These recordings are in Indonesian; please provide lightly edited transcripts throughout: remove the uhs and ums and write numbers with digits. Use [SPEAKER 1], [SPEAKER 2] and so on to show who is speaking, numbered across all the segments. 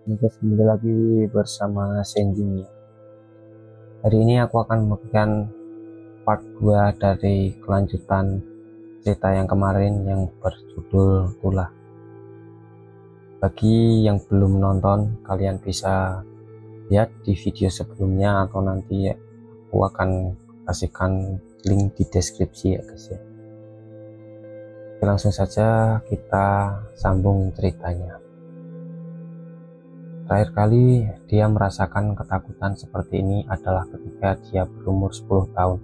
[SPEAKER 1] Oke, kembali lagi bersama Senjing ya. Hari ini aku akan memberikan part 2 dari kelanjutan cerita yang kemarin yang berjudul Tulah. Bagi yang belum nonton, kalian bisa lihat di video sebelumnya atau nanti aku akan kasihkan link di deskripsi ya guys ya. Oke, langsung saja kita sambung ceritanya. Terakhir kali dia merasakan ketakutan seperti ini adalah ketika dia berumur 10 tahun.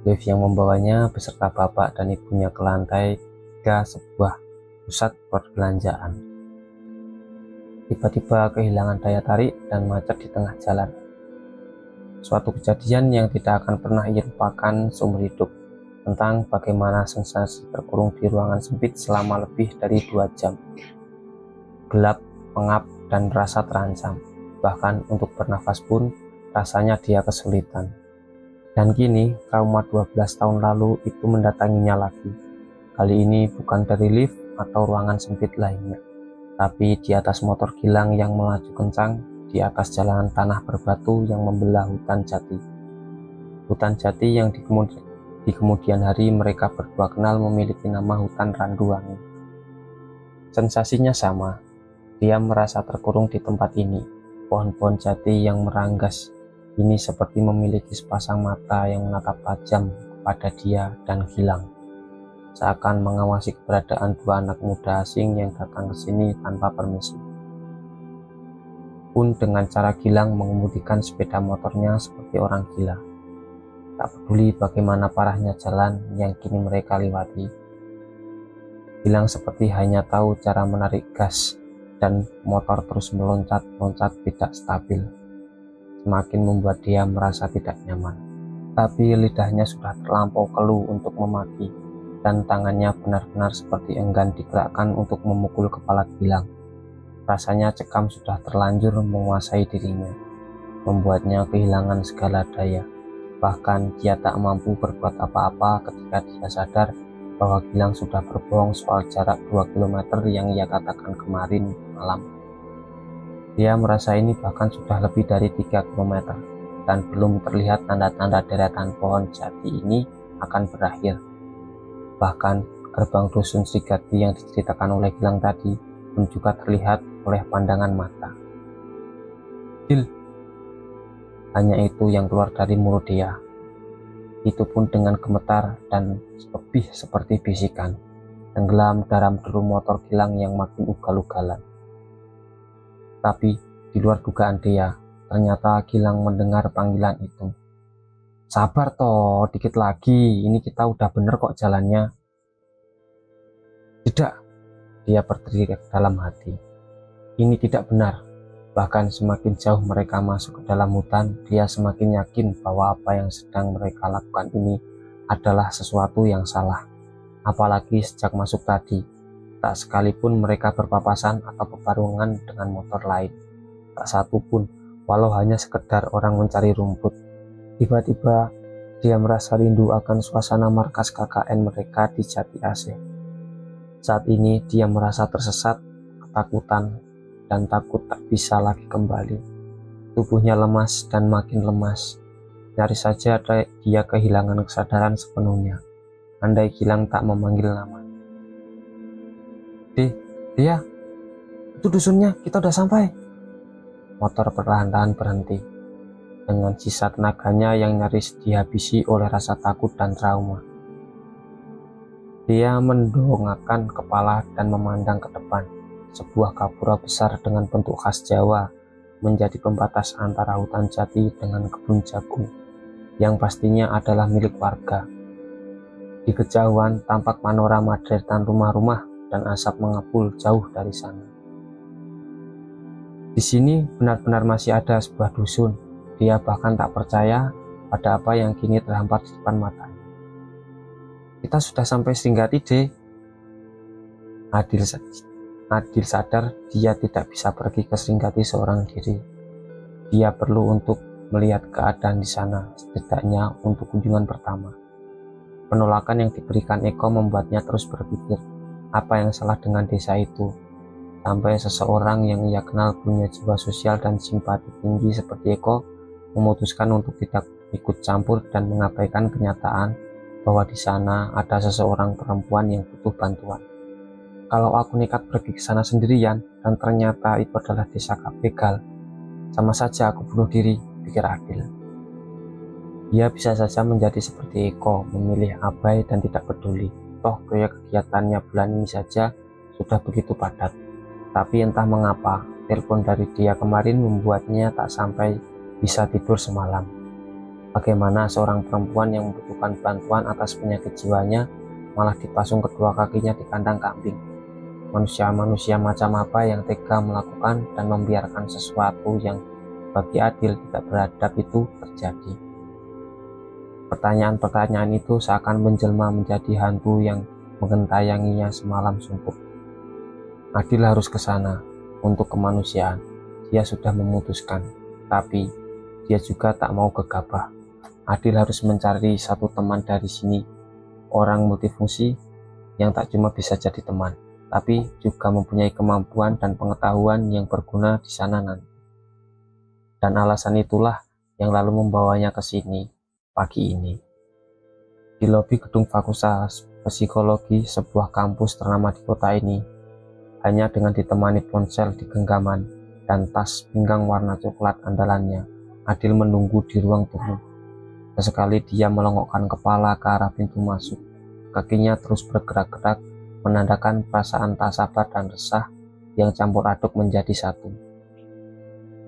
[SPEAKER 1] Liv yang membawanya beserta bapak dan ibunya ke lantai 3 sebuah pusat perbelanjaan. Tiba-tiba kehilangan daya tarik dan macet di tengah jalan. Suatu kejadian yang tidak akan pernah ia lupakan seumur hidup, tentang bagaimana sensasi terkurung di ruangan sempit selama lebih dari 2 jam. Gelap, pengap, dan rasa terancam. Bahkan untuk bernafas pun rasanya dia kesulitan. Dan kini trauma 12 tahun lalu itu mendatanginya lagi. Kali ini bukan dari lift atau ruangan sempit lainnya, tapi di atas motor Gilang yang melaju kencang di atas jalanan tanah berbatu yang membelah hutan jati. Hutan jati yang di kemudian hari mereka berdua kenal memiliki nama hutan Randuangi. Sensasinya sama. Dia merasa terkurung di tempat ini. Pohon-pohon jati yang meranggas ini seperti memiliki sepasang mata yang menatap tajam kepada dia dan Gilang, seakan mengawasi keberadaan dua anak muda asing yang datang ke sini tanpa permisi. Pun dengan cara Gilang mengemudikan sepeda motornya seperti orang gila. Tak peduli bagaimana parahnya jalan yang kini mereka lewati. Gilang seperti hanya tahu cara menarik gas dan motor terus meloncat-loncat tidak stabil, semakin membuat dia merasa tidak nyaman. Tapi lidahnya sudah terlampau keluh untuk memaki, dan tangannya benar-benar seperti enggan digerakkan untuk memukul kepala Gilang. Rasanya cekam sudah terlanjur menguasai dirinya, membuatnya kehilangan segala daya. Bahkan dia tak mampu berbuat apa-apa ketika dia sadar bahwa Gilang sudah berbohong soal jarak 2 km yang ia katakan kemarin malam. Dia merasa ini bahkan sudah lebih dari 3 km dan belum terlihat tanda-tanda deretan pohon jati ini akan berakhir. Bahkan gerbang dusun Srigati yang diceritakan oleh Gilang tadi pun juga terlihat oleh pandangan mata. Gil, hanya itu yang keluar dari mulut dia. Itu pun dengan gemetar dan lebih seperti bisikan, tenggelam dalam deru motor Gilang yang makin ugal-ugalan. Tapi di luar dugaan dia, ternyata Gilang mendengar panggilan itu. Sabar toh, dikit lagi, ini kita udah bener kok jalannya. Tidak, dia berteriak dalam hati. Ini tidak benar. Bahkan semakin jauh mereka masuk ke dalam hutan, dia semakin yakin bahwa apa yang sedang mereka lakukan ini adalah sesuatu yang salah. Apalagi sejak masuk tadi, tak sekalipun mereka berpapasan atau berbarungan dengan motor lain. Tak satu pun, walau hanya sekedar orang mencari rumput. Tiba-tiba, dia merasa rindu akan suasana markas KKN mereka di Jati Asih. Saat ini dia merasa tersesat, ketakutan, dan takut tak bisa lagi kembali. Tubuhnya lemas dan makin lemas. Nyaris saja dia kehilangan kesadaran sepenuhnya. Andai Gilang tak memanggil namanya. Dia, itu dusunnya, kita udah sampai. Motor perlahan-lahan berhenti. Dengan sisa tenaganya yang nyaris dihabisi oleh rasa takut dan trauma. Dia mendongakkan kepala dan memandang ke depan. Sebuah gapura besar dengan bentuk khas Jawa menjadi pembatas antara hutan jati dengan kebun jagung yang pastinya adalah milik warga. Di kejauhan tampak panorama deretan rumah-rumah dan asap mengepul jauh dari sana. Di sini benar-benar masih ada sebuah dusun. Dia bahkan tak percaya pada apa yang kini terhampar di depan matanya. Kita sudah sampai Srigati, Dek. Adil sadar dia tidak bisa pergi ke Srigati seorang diri. Dia perlu untuk melihat keadaan di sana, setidaknya untuk kunjungan pertama. Penolakan yang diberikan Eko membuatnya terus berpikir, apa yang salah dengan desa itu? Sampai seseorang yang ia kenal punya jiwa sosial dan simpati tinggi seperti Eko memutuskan untuk tidak ikut campur dan mengabaikan kenyataan bahwa di sana ada seseorang perempuan yang butuh bantuan. Kalau aku nekat pergi ke sana sendirian dan ternyata itu adalah desa begal, sama saja aku bunuh diri, pikir Adil. Dia bisa saja menjadi seperti Eko, memilih abai dan tidak peduli. Toh proyek kegiatannya bulan ini saja sudah begitu padat. Tapi entah mengapa, telepon dari dia kemarin membuatnya tak sampai bisa tidur semalam. Bagaimana seorang perempuan yang membutuhkan bantuan atas penyakit jiwanya malah dipasung kedua kakinya di kandang kambing. Manusia-manusia macam apa yang tega melakukan dan membiarkan sesuatu yang bagi Adil tidak beradab itu terjadi. Pertanyaan-pertanyaan itu seakan menjelma menjadi hantu yang mengentayanginya semalam suntuk. Adil harus ke sana untuk kemanusiaan. Dia sudah memutuskan, tapi dia juga tak mau gegabah. Adil harus mencari satu teman dari sini, orang multifungsi yang tak cuma bisa jadi teman, tapi juga mempunyai kemampuan dan pengetahuan yang berguna di sana nanti. Dan alasan itulah yang lalu membawanya ke sini pagi ini. Di lobi gedung Fakultas Psikologi sebuah kampus ternama di kota ini, hanya dengan ditemani ponsel di genggaman dan tas pinggang warna coklat andalannya, Adil menunggu di ruang tunggu. Sesekali dia melongokkan kepala ke arah pintu masuk. Kakinya terus bergerak-gerak, menandakan perasaan tak sabar dan resah yang campur aduk menjadi satu.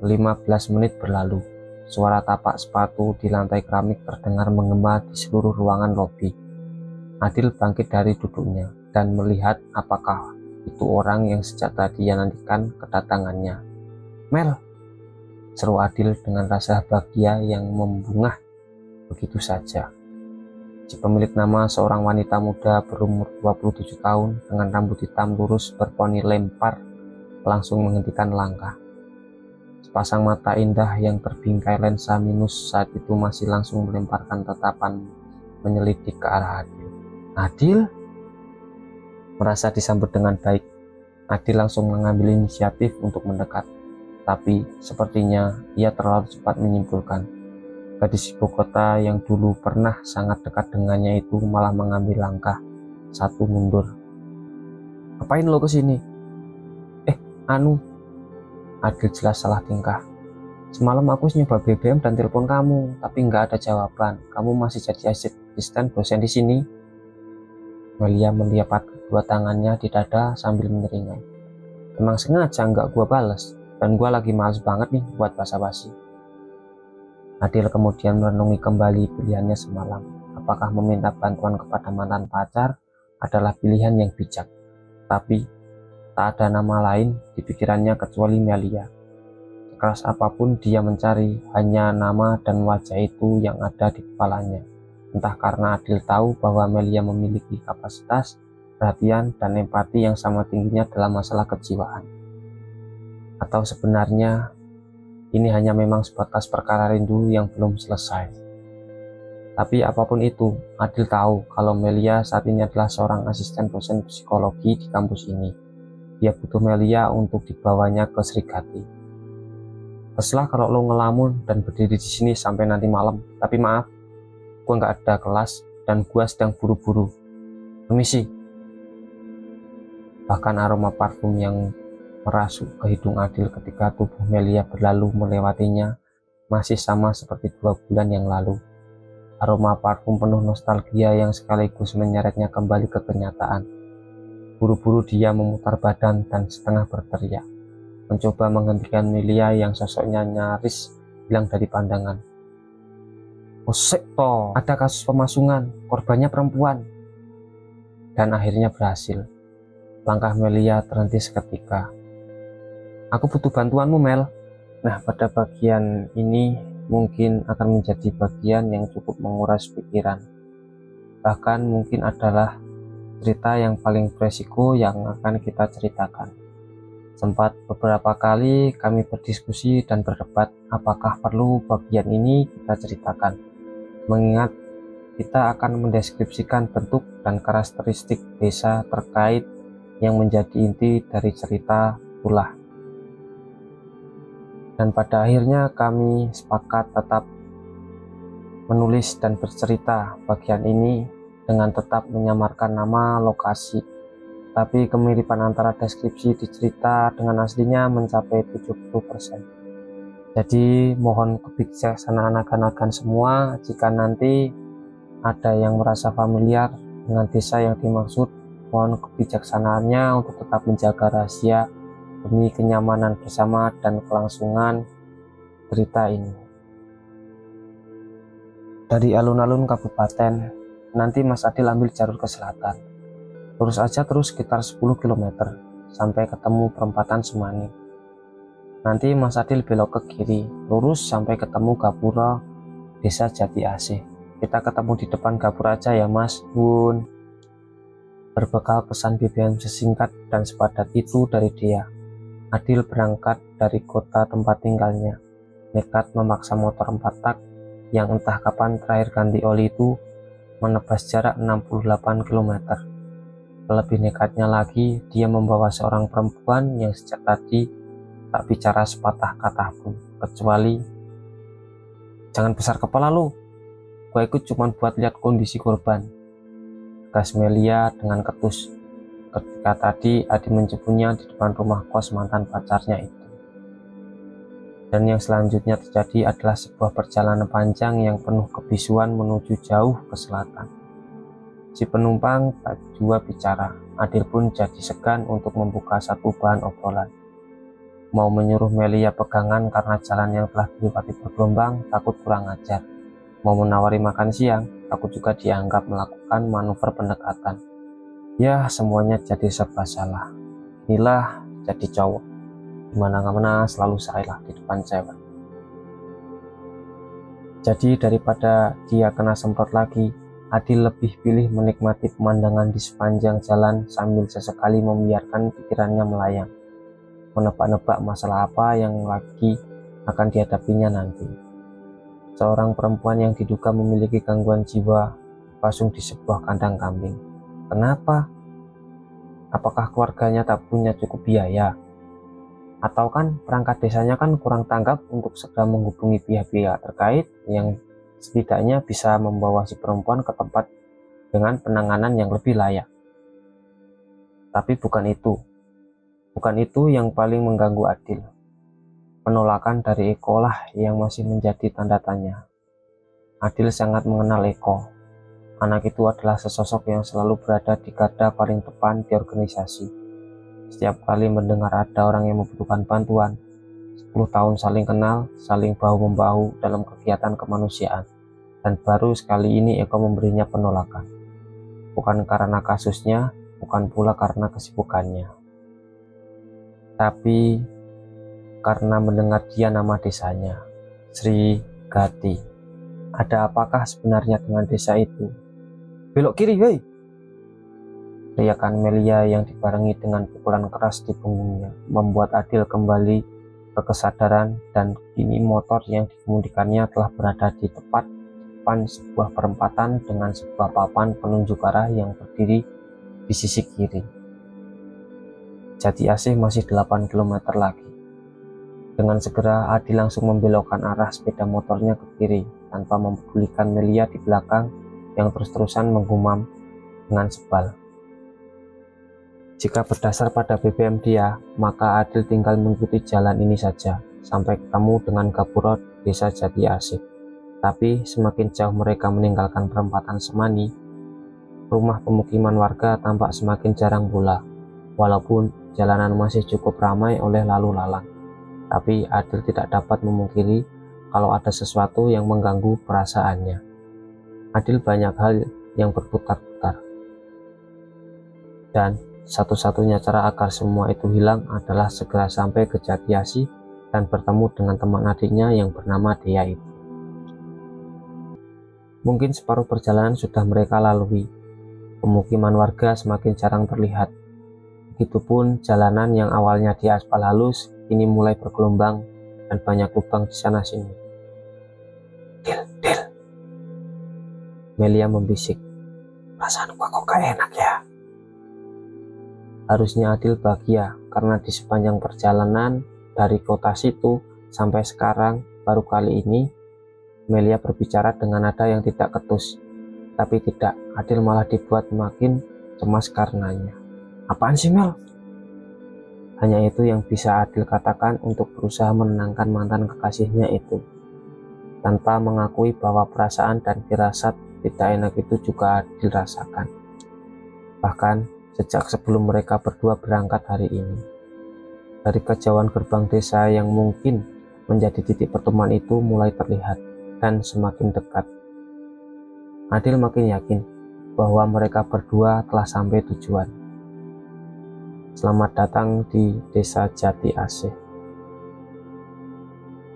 [SPEAKER 1] 15 menit berlalu. Suara tapak sepatu di lantai keramik terdengar menggema di seluruh ruangan lobi. Adil bangkit dari duduknya dan melihat apakah itu orang yang sejak tadi ia nantikan kedatangannya. "Mel!" seru Adil dengan rasa bahagia yang membungah begitu saja. Si pemilik nama seorang wanita muda berumur 27 tahun dengan rambut hitam lurus berponi lempar langsung menghentikan langkah. Sepasang mata indah yang terbingkai lensa minus saat itu masih langsung melemparkan tatapan menyelidik ke arah Adil. "Adil?" Merasa disambut dengan baik, Adil langsung mengambil inisiatif untuk mendekat. Tapi sepertinya ia terlalu cepat menyimpulkan. Gadis ibu kota yang dulu pernah sangat dekat dengannya itu malah mengambil langkah satu mundur. "Ngapain lo kesini?" Adil jelas salah tingkah. "Semalam aku nyoba BBM dan telepon kamu, tapi nggak ada jawaban. Kamu masih jadi asisten dosen di sini?" Melia melipat kedua tangannya di dada sambil menyeringai. "Emang sengaja nggak gua bales, dan gua lagi males banget nih buat basa-basi." Adil kemudian merenungi kembali pilihannya semalam. Apakah meminta bantuan kepada mantan pacar adalah pilihan yang bijak? Tapi tak ada nama lain di pikirannya kecuali Melia. Sekeras apapun dia mencari, hanya nama dan wajah itu yang ada di kepalanya. Entah karena Adil tahu bahwa Melia memiliki kapasitas, perhatian, dan empati yang sama tingginya dalam masalah kejiwaan. Atau sebenarnya ini hanya memang sebatas perkara rindu yang belum selesai. Tapi apapun itu, Adil tahu kalau Melia saat ini adalah seorang asisten dosen psikologi di kampus ini. Dia butuh Melia untuk dibawanya ke Srikati. "Terserah kalau lo ngelamun dan berdiri di sini sampai nanti malam. Tapi maaf, gue nggak ada kelas dan gue sedang buru-buru. Permisi." Bahkan aroma parfum yang merasuk ke hidung Adil ketika tubuh Melia berlalu melewatinya masih sama seperti 2 bulan yang lalu. Aroma parfum penuh nostalgia yang sekaligus menyeretnya kembali ke kenyataan. Buru-buru dia memutar badan dan setengah berteriak, mencoba menghentikan Melia yang sosoknya nyaris hilang dari pandangan. "Osek toh, ada kasus pemasungan, korbannya perempuan." Dan akhirnya berhasil. Langkah Melia terhenti seketika. "Aku butuh bantuanmu, Mel." Nah, pada bagian ini mungkin akan menjadi bagian yang cukup menguras pikiran. Bahkan mungkin adalah cerita yang paling beresiko yang akan kita ceritakan. Sempat beberapa kali kami berdiskusi dan berdebat apakah perlu bagian ini kita ceritakan. Mengingat kita akan mendeskripsikan bentuk dan karakteristik desa terkait yang menjadi inti dari cerita itulah. Dan pada akhirnya kami sepakat tetap menulis dan bercerita bagian ini dengan tetap menyamarkan nama lokasi. Tapi kemiripan antara deskripsi di cerita dengan aslinya mencapai 70%. Jadi mohon kebijaksanaan akan semua jika nanti ada yang merasa familiar dengan desa yang dimaksud, mohon kebijaksanaannya untuk tetap menjaga rahasia demi kenyamanan bersama dan kelangsungan cerita ini. Dari alun-alun kabupaten, nanti Mas Adil ambil jalur ke selatan. Lurus aja terus sekitar 10 km sampai ketemu perempatan Semani. Nanti Mas Adil belok ke kiri, lurus sampai ketemu Gapura Desa Jati Asih. Kita ketemu di depan Gapura aja ya Mas Bun. Berbekal pesan BBM sesingkat dan sepadat itu dari dia, Adil berangkat dari kota tempat tinggalnya, nekat memaksa motor 4 tak yang entah kapan terakhir ganti oli itu menebas jarak 68 km. Lebih nekatnya lagi, dia membawa seorang perempuan yang sejak tadi tak bicara sepatah kata pun, kecuali, "Jangan besar kepala lu, gue ikut cuman buat lihat kondisi korban," gas Melia dengan ketus ketika tadi Adi menjemputnya di depan rumah kos mantan pacarnya itu. Dan yang selanjutnya terjadi adalah sebuah perjalanan panjang yang penuh kebisuan menuju jauh ke selatan. Si penumpang tak jua bicara. Adil pun jadi segan untuk membuka satu bahan obrolan. Mau menyuruh Melia pegangan karena jalan yang telah dilewati bergelombang, takut kurang ajar. Mau menawari makan siang, takut juga dianggap melakukan manuver pendekatan. Ya, semuanya jadi serba salah. Inilah jadi cowok, dimana-mana selalu salah di depan cewek. Jadi daripada dia kena semprot lagi, Adil lebih pilih menikmati pemandangan di sepanjang jalan sambil sesekali membiarkan pikirannya melayang, menebak-nebak masalah apa yang lagi akan dihadapinya nanti. Seorang perempuan yang diduga memiliki gangguan jiwa pasung di sebuah kandang kambing. Kenapa? Apakah keluarganya tak punya cukup biaya? Atau kan perangkat desanya kan kurang tanggap untuk segera menghubungi pihak-pihak terkait yang setidaknya bisa membawa si perempuan ke tempat dengan penanganan yang lebih layak. Tapi bukan itu yang paling mengganggu Adil. Penolakan dari Eko lah yang masih menjadi tanda tanya. Adil sangat mengenal Eko. Anak itu adalah sesosok yang selalu berada di garda paling depan di organisasi. Setiap kali mendengar ada orang yang membutuhkan bantuan, 10 tahun saling kenal, saling bahu-membahu dalam kegiatan kemanusiaan. Dan baru sekali ini Eko memberinya penolakan. Bukan karena kasusnya, bukan pula karena kesibukannya. Tapi karena mendengar dia nama desanya, Sri Gati. Ada apakah sebenarnya dengan desa itu? "Belok kiri, hei!" Teriakan Melia yang dibarengi dengan pukulan keras di punggungnya membuat Adil kembali berkesadaran, dan kini motor yang dikemudikannya telah berada di tepat depan sebuah perempatan dengan sebuah papan penunjuk arah yang berdiri di sisi kiri. Jati Asih masih 8 km lagi. Dengan segera Adil langsung membelokkan arah sepeda motornya ke kiri tanpa mempedulikan Melia di belakang yang terus-terusan menggumam dengan sebal. Jika berdasar pada BBM dia, maka Adil tinggal mengikuti jalan ini saja sampai ketemu dengan Gapura Desa Jati Asih. Tapi semakin jauh mereka meninggalkan perempatan Semani, rumah pemukiman warga tampak semakin jarang pula. Walaupun jalanan masih cukup ramai oleh lalu lalang, tapi Adil tidak dapat memungkiri kalau ada sesuatu yang mengganggu perasaannya. Adil banyak hal yang berputar-putar, dan satu-satunya cara agar semua itu hilang adalah segera sampai ke Jati Asih dan bertemu dengan teman adiknya yang bernama Dea itu. Mungkin separuh perjalanan sudah mereka lalui. Pemukiman warga semakin jarang terlihat. Begitupun jalanan yang awalnya di aspal halus kini mulai bergelombang dan banyak lubang di sana sini. Dil. Melia membisik. "Perasaan gua kok gak enak ya?" Harusnya Adil bahagia karena di sepanjang perjalanan dari kota situ sampai sekarang baru kali ini Melia berbicara dengan nada yang tidak ketus. Tapi tidak, Adil malah dibuat makin cemas karenanya. Apaan sih Mel? Hanya itu yang bisa Adil katakan untuk berusaha menenangkan mantan kekasihnya itu, tanpa mengakui bahwa perasaan dan firasat tidak enak itu juga Adil rasakan. Bahkan sejak sebelum mereka berdua berangkat hari ini. Dari kejauhan gerbang desa yang mungkin menjadi titik pertemuan itu mulai terlihat dan semakin dekat. Adil makin yakin bahwa mereka berdua telah sampai tujuan. Selamat datang di Desa Jati Asih.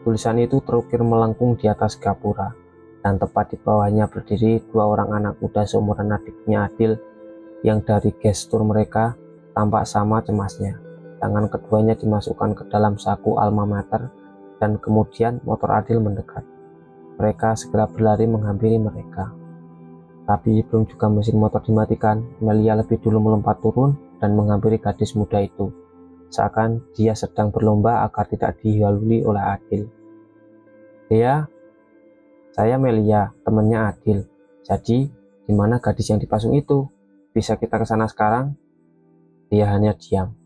[SPEAKER 1] Tulisan itu terukir melengkung di atas gapura, dan tepat di bawahnya berdiri dua orang anak muda seumuran adiknya Adil yang dari gestur mereka tampak sama cemasnya. Tangan keduanya dimasukkan ke dalam saku alma mater dan kemudian motor Adil mendekat. Mereka segera berlari menghampiri mereka. Tapi belum juga mesin motor dimatikan, Melia lebih dulu melompat turun dan menghampiri gadis muda itu, seakan dia sedang berlomba agar tidak dilalui oleh Adil. "Dea, saya Melia, temannya Adil. Jadi, di mana gadis yang dipasung itu? Bisa kita ke sana sekarang?" Dia hanya diam.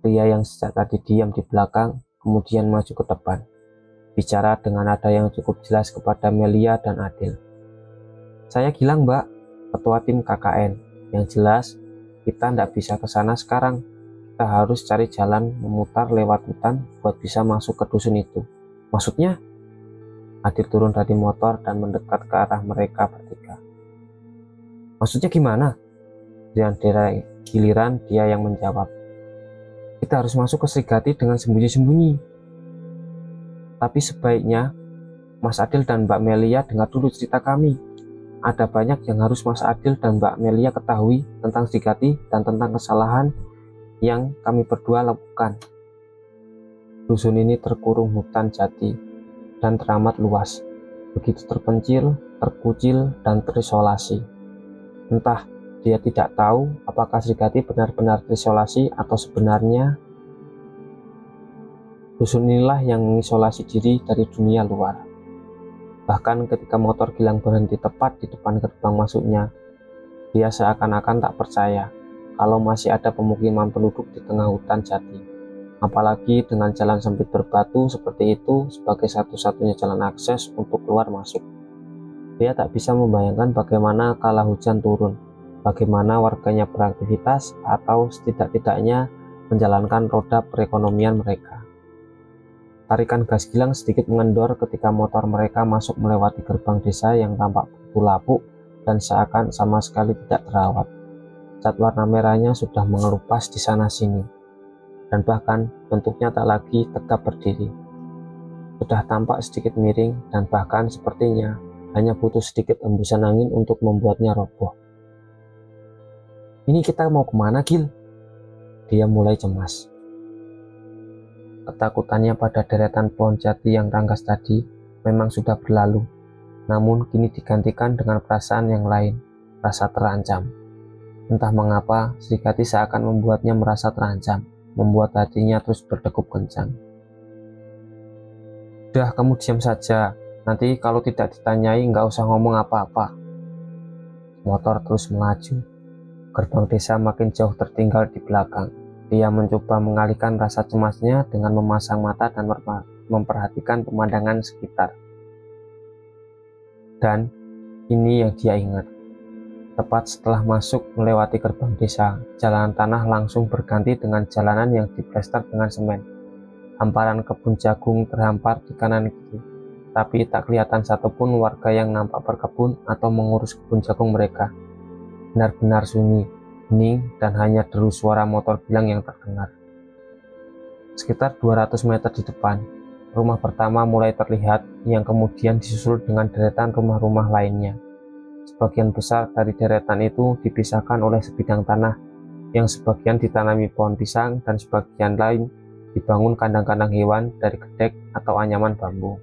[SPEAKER 1] Pria yang sejak tadi diam di belakang, kemudian maju ke depan, bicara dengan nada yang cukup jelas kepada Melia dan Adil. "Saya Gilang, Mbak, ketua tim KKN. Yang jelas, kita tidak bisa ke sana sekarang. Kita harus cari jalan memutar lewat hutan buat bisa masuk ke dusun itu." "Maksudnya?" Adil turun dari motor dan mendekat ke arah mereka bertiga. "Maksudnya gimana?" Dan giliran dia yang menjawab. "Kita harus masuk ke Srigati dengan sembunyi-sembunyi. Tapi sebaiknya Mas Adil dan Mbak Melia dengar dulu cerita kami. Ada banyak yang harus Mas Adil dan Mbak Melia ketahui tentang Srigati dan tentang kesalahan yang kami berdua lakukan." Dusun ini terkurung hutan jati dan teramat luas, begitu terpencil, terkucil, dan terisolasi. Entah dia tidak tahu apakah Srigati benar-benar terisolasi atau sebenarnya dusun inilah yang mengisolasi diri dari dunia luar. Bahkan ketika motor Gilang berhenti tepat di depan gerbang masuknya, dia seakan-akan tak percaya kalau masih ada pemukiman penduduk di tengah hutan jati. Apalagi dengan jalan sempit berbatu seperti itu sebagai satu-satunya jalan akses untuk keluar masuk. Dia tak bisa membayangkan bagaimana kala hujan turun, bagaimana warganya beraktivitas atau setidak-tidaknya menjalankan roda perekonomian mereka. Tarikan gas Gilang sedikit mengendor ketika motor mereka masuk melewati gerbang desa yang tampak begitu lapuk dan seakan sama sekali tidak terawat. Cat warna merahnya sudah mengelupas di sana-sini, dan bahkan bentuknya tak lagi tegap berdiri. Sudah tampak sedikit miring dan bahkan sepertinya hanya butuh sedikit hembusan angin untuk membuatnya roboh. "Ini kita mau kemana, Gil?" Dia mulai cemas. Ketakutannya pada deretan pohon jati yang rangkas tadi memang sudah berlalu, namun kini digantikan dengan perasaan yang lain, rasa terancam. Entah mengapa, Srigati seakan membuatnya merasa terancam, membuat hatinya terus berdegup kencang. "Udah, kamu diam saja. Nanti kalau tidak ditanyai nggak usah ngomong apa-apa." Motor terus melaju. Gerbang desa makin jauh tertinggal di belakang. Dia mencoba mengalihkan rasa cemasnya dengan memasang mata dan memperhatikan pemandangan sekitar. Dan ini yang dia ingat. Tepat setelah masuk melewati gerbang desa, jalanan tanah langsung berganti dengan jalanan yang diplester dengan semen. Hamparan kebun jagung terhampar di kanan kiri, tapi tak kelihatan satupun warga yang nampak berkebun atau mengurus kebun jagung mereka. Benar-benar sunyi, hening, dan hanya deru suara motor Gilang yang terdengar. Sekitar 200 meter di depan, rumah pertama mulai terlihat, yang kemudian disusul dengan deretan rumah-rumah lainnya. Sebagian besar dari deretan itu dipisahkan oleh sebidang tanah, yang sebagian ditanami pohon pisang dan sebagian lain dibangun kandang-kandang hewan dari gedek atau anyaman bambu.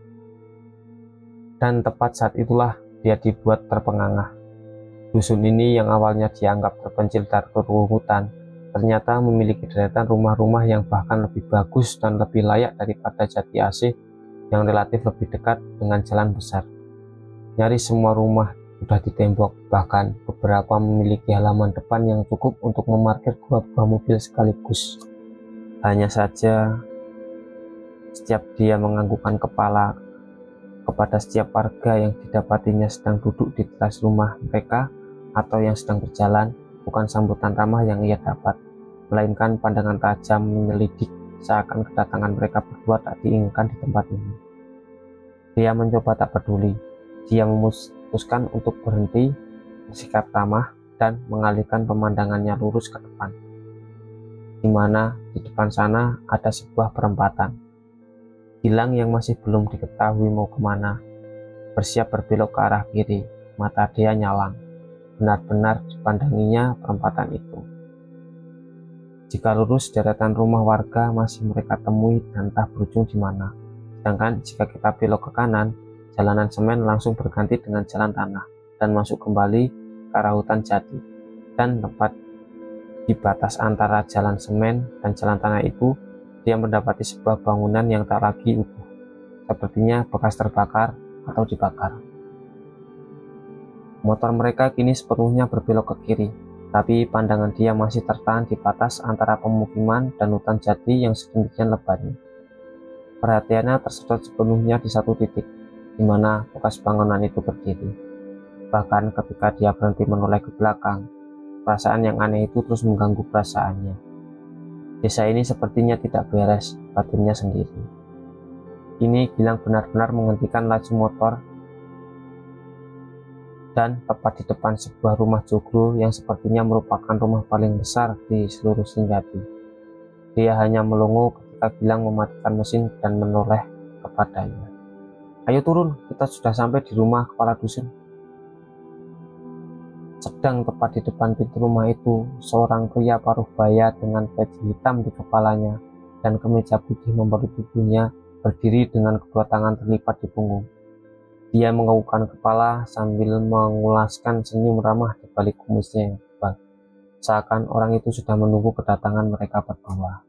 [SPEAKER 1] Dan tepat saat itulah dia dibuat terpengangah. Dusun ini yang awalnya dianggap terpencil dan kerumunan, ternyata memiliki deretan rumah-rumah yang bahkan lebih bagus dan lebih layak daripada Jati Asih yang relatif lebih dekat dengan jalan besar. Nyaris semua rumah sudah ditembok, bahkan beberapa memiliki halaman depan yang cukup untuk memarkir 2 buah mobil sekaligus. Hanya saja, setiap dia menganggukkan kepala kepada setiap warga yang didapatinya sedang duduk di teras rumah mereka atau yang sedang berjalan, bukan sambutan ramah yang ia dapat, melainkan pandangan tajam menyelidik, seakan kedatangan mereka berdua tak diinginkan di tempat ini. Dia mencoba tak peduli. Dia memutuskan untuk berhenti, bersikap ramah, dan mengalihkan pemandangannya lurus ke depan, di mana di depan sana ada sebuah perempatan. Gilang yang masih belum diketahui mau kemana, bersiap berbelok ke arah kiri. Mata dia nyalang. Benar-benar dipandanginya perempatan itu. Jika lurus, deretan rumah warga masih mereka temui dan entah berujung di mana. Sedangkan jika kita belok ke kanan, jalanan semen langsung berganti dengan jalan tanah dan masuk kembali ke arah hutan jati. Dan tepat di batas antara jalan semen dan jalan tanah itu, dia mendapati sebuah bangunan yang tak lagi utuh, sepertinya bekas terbakar atau dibakar. Motor mereka kini sepenuhnya berbelok ke kiri, tapi pandangan dia masih tertahan di batas antara pemukiman dan hutan jati yang sedemikian lebarnya. Perhatiannya tersedot sepenuhnya di satu titik, di mana bekas bangunan itu berdiri. Bahkan ketika dia berhenti menoleh ke belakang, perasaan yang aneh itu terus mengganggu perasaannya. Desa ini sepertinya tidak beres, batinnya sendiri. Kini Gilang benar-benar menghentikan laju motor dan tepat di depan sebuah rumah joglo yang sepertinya merupakan rumah paling besar di seluruh Srinjati. Dia hanya melongo ketika Gilang mematikan mesin dan menoleh kepadanya. "Ayo turun, kita sudah sampai di rumah kepala dusun." Sedang tepat di depan pintu rumah itu, seorang pria paruh baya dengan peci hitam di kepalanya dan kemeja putih membalut tubuhnya berdiri dengan kedua tangan terlipat di punggung. Dia menganggukkan kepala sambil mengulaskan senyum ramah di balik kumisnya yang tebal, seakan orang itu sudah menunggu kedatangan mereka berdua.